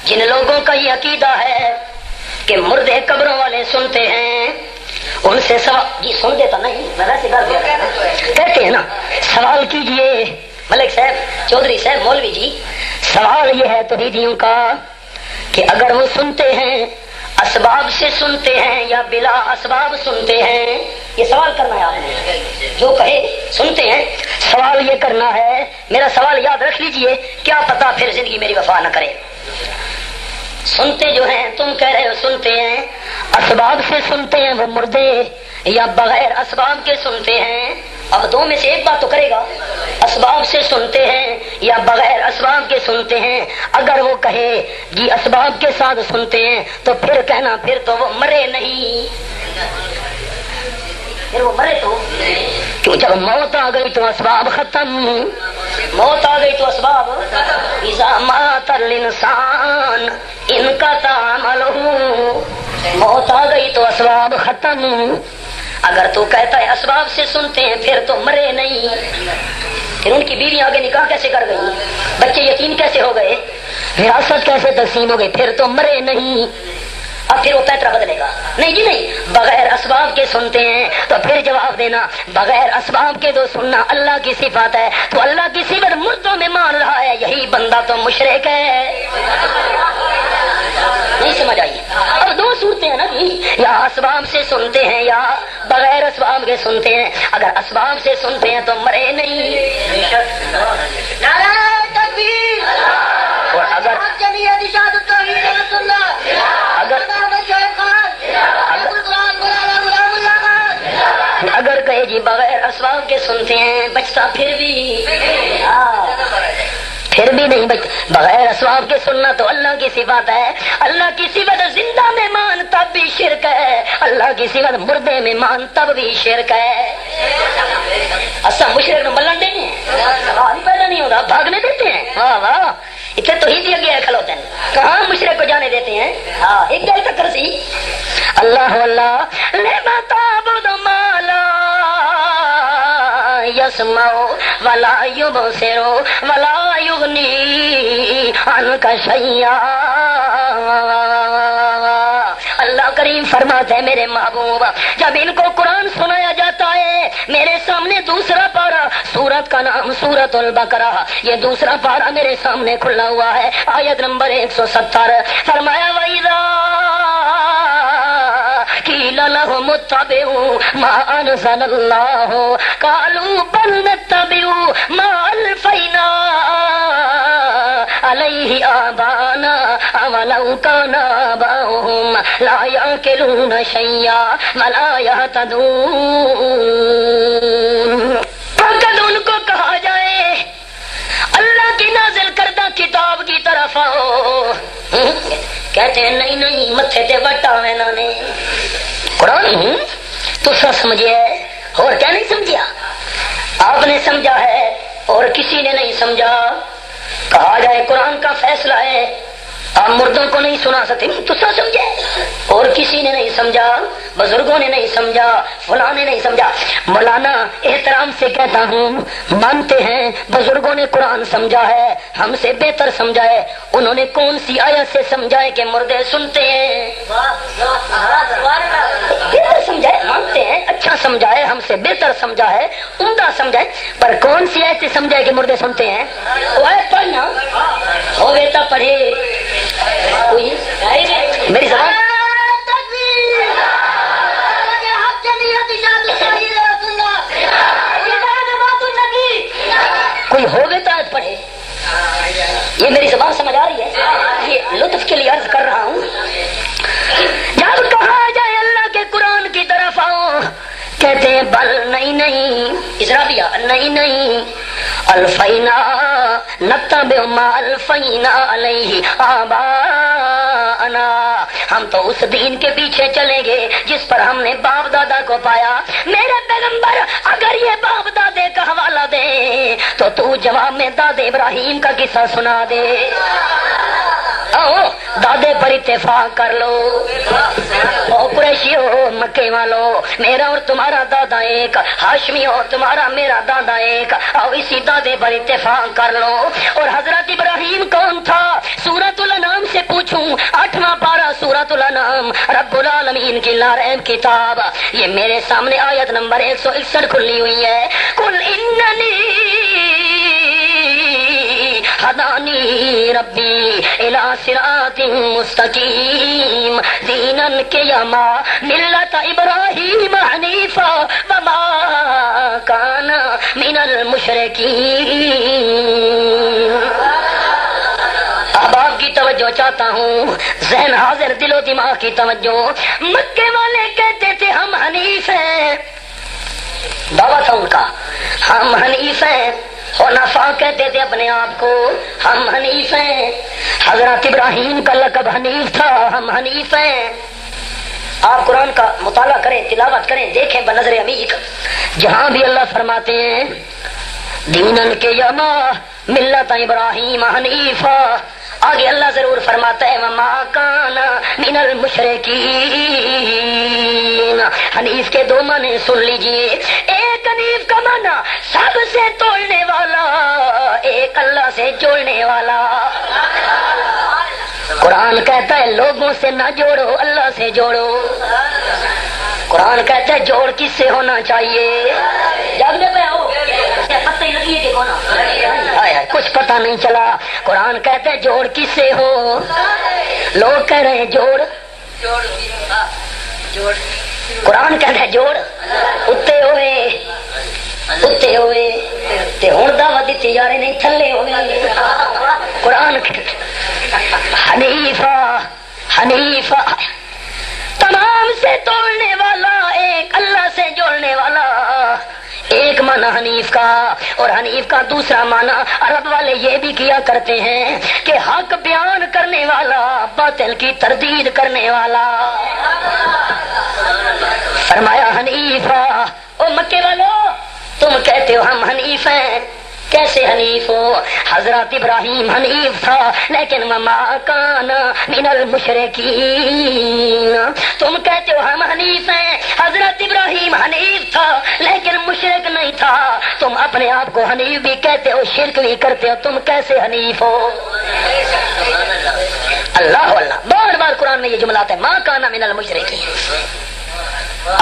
جن لوگوں کا یہ عقیدہ ہے کہ مردے قبروں والے سنتے ہیں، ان سے سوال جی سن دیتا نہیں میں ویسے کہتے ہیں نا، سوال کیجئے ملک صاحب، چودھری صاحب، مولوی جی، سوال یہ ہے توحیدیوں کا کہ اگر وہ سنتے ہیں اسباب سے سنتے ہیں یا بلا اسباب سنتے ہیں، یہ سوال کرنا ہے آپ نے، جو کہے سنتے ہیں سوال یہ کرنا ہے، میرا سوال یاد رکھ لیجئے، کیا پتا پھر زندگی میری وفا نہ کرے۔ سنتے جو ہیں تم کہہ رہے ہو سنتے ہیں، اسباب سے سنتے ہیں وہ مردے یا بغیر اسباب کے سنتے ہیں؟ اب دو میں سے ایک بات تو کرے گا، اسباب سے سنتے ہیں یا بغیر اسباب کے سنتے ہیں۔ اگر وہ کہے جی اسباب کے ساتھ سنتے ہیں تو پھر کہنا پھر تو وہ مرے نہیں، پھر وہ مرے تو کیوں؟ جب موت آ گئی تو اسباب ختم، موت آ گئی تو اسباب، اذا مات الانسان انقطع عملہ، موت آ گئی تو اسباب ختم۔ اگر تو کہتا ہے اسباب سے سنتے ہیں پھر تو مرے نہیں، پھر ان کی بیوی آگے نکاح کیسے کر گئی، بچے یتیم کیسے ہو گئے، وراثت کیسے تقسیم ہو گئی، پھر تو مرے نہیں۔ اب پھر وہ پیترا بدلے گا، نہیں جی نہیں، بغیر اسباب کے سنتے ہیں تو پھر جواب دینا بغیر اسباب کے تو سننا اللہ کی صفات ہے، تو اللہ کی صفت مردوں میں مان رہا ہے، یہی بندہ تو مشرک ہے۔ نہیں سمجھ آئی؟ اب دو صورتیں ہیں نا جی، یا اسباب سے سنتے ہیں یا بغیر اسباب کے سنتے ہیں۔ اگر اسباب سے سنتے ہیں تو مرے نہیں، نعرہ تکبیر، اور اگر کہے جی بغیر اسباب کے سنتے ہیں بچتا پھر بھی نہیں بچتا، بغیر اسباب کے سننا تو اللہ کی صفات ہے، اللہ کی صفت زندہ میں مان تب بھی شرک ہے، اللہ کی صفت مردے میں مان تب بھی شرک ہے۔ اصل مشرک نو ملن دینے سوال پیدا نہیں ہوتا، بھاگنے دیتے ہیں، واہ واہ اتنے تو ہی دیا گیا کھلوتے ہیں، کہاں مشرک کو جانے دیتے ہیں۔ ہاں ایک گل تک سی اللہ اللہ لما تعبد ما لا يسمع ولا يبصر ولا يغني عنك شيئا۔ اللہ کریم فرماتے ہیں میرے محبوب جب ان کو قرآن سنایا جاتا ہے، میرے سامنے دوسرا پارہ، سورت کا نام سورت البقرہ، یہ دوسرا پارہ میرے سامنے کھلا ہوا ہے، آیت نمبر 170، فرمایا وَإِذَا قِيلَ لَهُمُ اتَّبِعُوا مَا أَنزَلَ اللَّهُ قَالُوا بَلْ نَتَّبِعُ مَا أَلْفَيْنَا عَلَيْهِ آبَاءَنَا أَوَلَوْ كَانَ آبَاؤُهُمْ لَا يَعْقِلُونَ شَيْئًا وَلَا يَهْتَدُونَ۔ اگر ان کو کہا جائے اللہ کی نازل کردہ کتاب کی طرف آؤ، کہتے ہیں نہیں نہیں متھے تے وٹا وینا نے قرآن تو سا سمجھے، اور کیا نہیں سمجھا؟ آپ نے سمجھا ہے اور کسی نے نہیں سمجھا۔ کہا جائے قرآن کا فیصلہ ہے، آپ مردوں کو نہیں سنا سکتے، تو سا سمجھے، اور کسی نے نہیں سمجھا، بزرگوں نے نہیں سمجھا، فلاں نے نہیں سمجھا۔ مولانا احترام سے کہتا ہوں، مانتے ہیں بزرگوں نے قرآن سمجھا ہے، ہم سے بہتر سمجھا ہے، انہوں نے کون سی آیت سے سمجھا ہے کہ مردے سنتے ہیں؟ بہتر سمجھا ہے، مانتے ہیں، اچھا سمجھا ہے، ہم سے بہتر سمجھا ہے، عمدہ سمجھا ہے، پر کون سی آیت سے سمجھا ہے کہ مردے سنتے ہیں؟ وہ آیت پڑھنا ہو بیٹا پڑھے کوئی میری زبان کوئی ہو گئے تو آیت پڑھے، یہ میری زبان سمجھ آ رہی ہے، یہ لطف کے لیے عرض کر رہا ہوں۔ جب کہا جائے اللہ کے قرآن کی طرف آؤ، کہتے ہیں بل نہیں نہیں، اسرابیہ نہیں نہیں، الفینا نتبع ما الفینا علیہ آباءنا، ہم تو اس دین کے پیچھے چلیں گے جس پر ہم نے باپ دادا کو پایا۔ میرے پیغمبر اگر یہ باپ دادے کا حوالہ دے تو تو جواب میں دادے ابراہیم کا قصہ سنا دے، دادے پر اتفاق کر لو، او قریشی ہو مکے والو، میرا اور تمہارا دادا ایک، ہاشمی ہو تمہارا میرا دادا ایک، او اسی دادے پر اتفاق کر لو۔ اور حضرت ابراہیم کون تھا؟ سورۃ الانعام سے پوچھ ہوں 8واں پارہ سورۃ الانعام، رب العالمین کی لارحم کتاب، یہ میرے سامنے آیت نمبر 161 کھلی ہوئی ہے۔ قل اننی ہدانی ربی الی صراط مستقیم دینا قیما ملت ابراہیم حنیفا وما کان من المشرکین۔ اب آپ کی توجہ چاہتا ہوں، ذہن حاضر، دل و دماغ کی توجہ۔ مکے والے کہتے تھے ہم حنیف ہیں، دعویٰ تھا ان کا، ہم حنیف ہیں۔ حنفاء کہتے تھے اپنے آپ کو ہم حنیف ہیں۔ حضرت ابراہیم کا لقب حنیف تھا، ہم حنیف ہیں۔ آپ قرآن کا مطالعہ کریں، تلاوت کریں، دیکھیں بنظر عمیق، جہاں بھی اللہ فرماتے ہیں دینن کے یما ملت ابراہیم حنیفا، آگے اللہ ضرور فرماتا ہے وما کان من المشرکین۔ حنیف کے دو معنی سن لیجئے، ایک حنیف کا معنی سب سے توڑنے والا، ایک اللہ سے جوڑنے والا۔ قرآن کہتا ہے لوگوں سے نہ جوڑو، اللہ سے جوڑو۔ قرآن کہتا ہے جوڑ کس سے ہونا چاہیے؟ جاگنے پہ ہو پتہ ہی لگی ہے کہ کون کچھ پتہ نہیں چلا۔ قرآن کہتا ہے جوڑ کس سے ہو؟ لوگ کہہ رہے ہیں جوڑ، قرآن کہتا ہے جوڑ اتے ہوئے تے ہن دعوت دیتی جا رہے نہیں تھلے ہوئے۔ قرآن حنیفہ تمام سے توڑنے والا، ایک اللہ سے جوڑنے والا، ایک معنی حنیف کا۔ اور حنیف کا دوسرا معنی عرب والے یہ بھی کیا کرتے ہیں کہ حق بیان کرنے والا، باطل کی تردید کرنے والا۔ فرمایا حنیفہ، او مکے والو تم کہتے ہو ہم حنیف ہیں، کیسے حنیف ہو؟ حضرت ابراہیم حنیف تھا لیکن وما کان من المشرکین۔ تم کہتے ہو ہم حنیف ہیں، حضرت ابراہیم حنیف تھا لیکن مشرک نہیں تھا۔ تم اپنے آپ کو حنیف بھی کہتے ہو، شرک بھی کرتے ہو، تم کیسے حنیف ہو؟ اللہ اللہ، بار بار قرآن میں یہ جملہ آتا ہے ما کان من المشرکین۔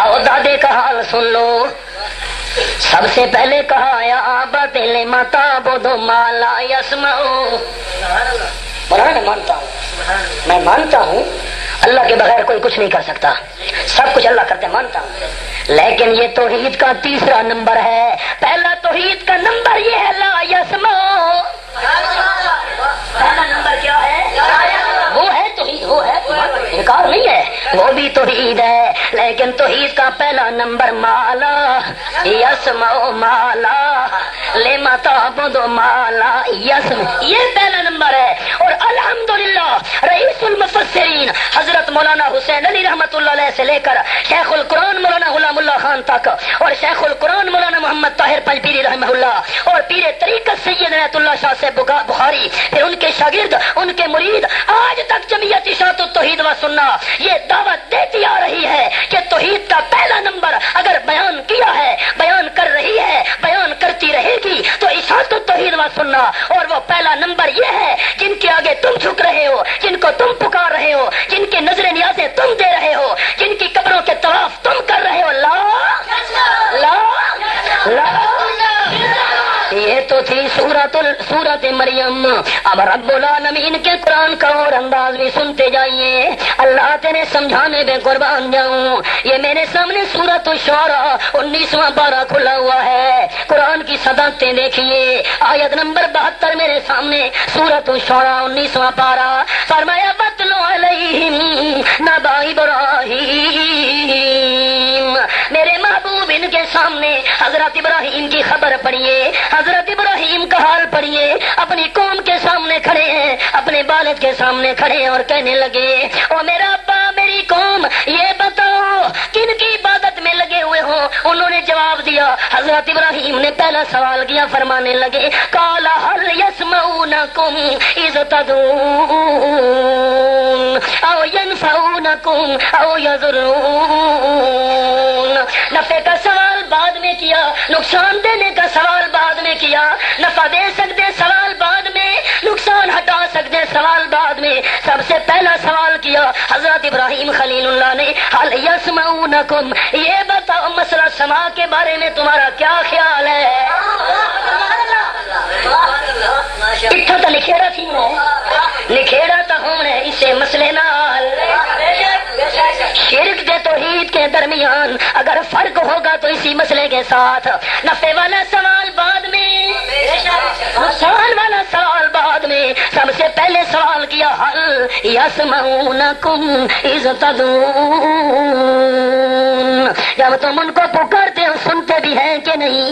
اور دادے کا حال سن لو، سب سے پہلے کہا یا آبت لما تعبد ما لا يسمع۔ میں مانتا ہوں اللہ کے بغیر کوئی کچھ نہیں کر سکتا، سب کچھ اللہ کرتے، مانتا ہوں، لیکن یہ توحید کا تیسرا نمبر ہے۔ پہلا توحید کا نمبر یہ ہے لا يسمع، پہلا نمبر کیا ہے؟ وہ ہے توحید، وہ ہے، انکار نہیں ہے، وہ بھی توحید ہے، لیکن توحید کا پہلا نمبر مالا یسمع مالا لما تعبد مالا یسمع، یہ پہلا نمبر ہے۔ اور الحمدللہ رئیس المفسرین حضرت مولانا حسین علی رحمت اللہ علیہ سے لے کر شیخ القرآن مولانا غلام اللہ خان تک، اور شیخ القرآن مولانا محمد طاہر پنجپیری رحمہ اللہ، اور پیر طریقت سید عنایت اللہ شاہ سے بخاری، پھر ان کے شاگرد، ان کے مرید، آج تک جمعیت اشاعت التوحید و سنہ یہ دعوت دیتی آ رہی ہے کہ توحید کا پہلا نمبر اگر بیان کیا ہے، بیان کر رہی ہے، بیان کرتی رہے گی تو اشاعت التوحید و سنہ، اور وہ پہلا نمبر یہ ہے جن کے آگے تم جھک رہے ہو، جن کو تم پکار رہے ہو، جن کے نظر نیازیں تم دے رہے ہو، جن کی قبروں کے طواف تم کر رہے ہو، لا لا لا۔ یہ تو تھی سورت مریم۔ اب رب العالمین کے قرآن کا اور انداز بھی سنتے جائیے، اللہ تیرے سمجھانے میں قربان جاؤں۔ یہ میرے سامنے سورۃ الشعراء 19واں پارہ کھلا ہوا ہے، قرآن کی صداقتیں دیکھیے، آیت نمبر 72 میرے سامنے، سورۃ الشعراء 19واں پارہ۔ فرمایا وَاتْلُ عَلَيْهِمْ نَبَأَ إِبْرَاهِيمَ، میرے محبوب ان کے سامنے حضرت ابراہیم کی خبر پڑھیے، حضرت ابراہیم کا حال پڑھیے، اپنی قوم کے سامنے کھڑے ہیں، اپنے والد کے سامنے کھڑے ہیں اور کہنے لگے او میرا ابا، میری قوم، یہ بتاؤ کن کی عبادت میں لگے ہوئے ہو؟ انہوں نے جواب دیا، حضرت ابراہیم نے پہلا سوال کیا، فرمانے لگے قال هل يسمعونكم اذ تدعون او ينفعونكم او يضرون۔ نفع کا سوال بعد میں کیا، نقصان دینے کا سوال بعد میں کیا، نفع دے سکتے سوال بعد میں، نقصان ہٹا سکتے سوال بعد میں. سب سے پہلا سوال کیا حضرت ابراہیم خلیل اللہ نے, حل یسمعونکم, یہ بتاؤ مسئلہ سما کے بارے میں تمہارا کیا خیال ہے؟ اتنا تو نکھیڑا تھی نکھیڑا تو ہونے اسے مسئلے نال. شرک دے توحید کے درمیان اگر فرق ہوگا تو اسی مسئلے کے ساتھ. نفع والا سوال بعد میں, نقصان والا سوال بعد میں. سب سے پہلے سوال کیا حل یسمعونکم اذ تدعون, جب تم ان کو پکارتے ہو سنتے بھی ہیں کہ نہیں؟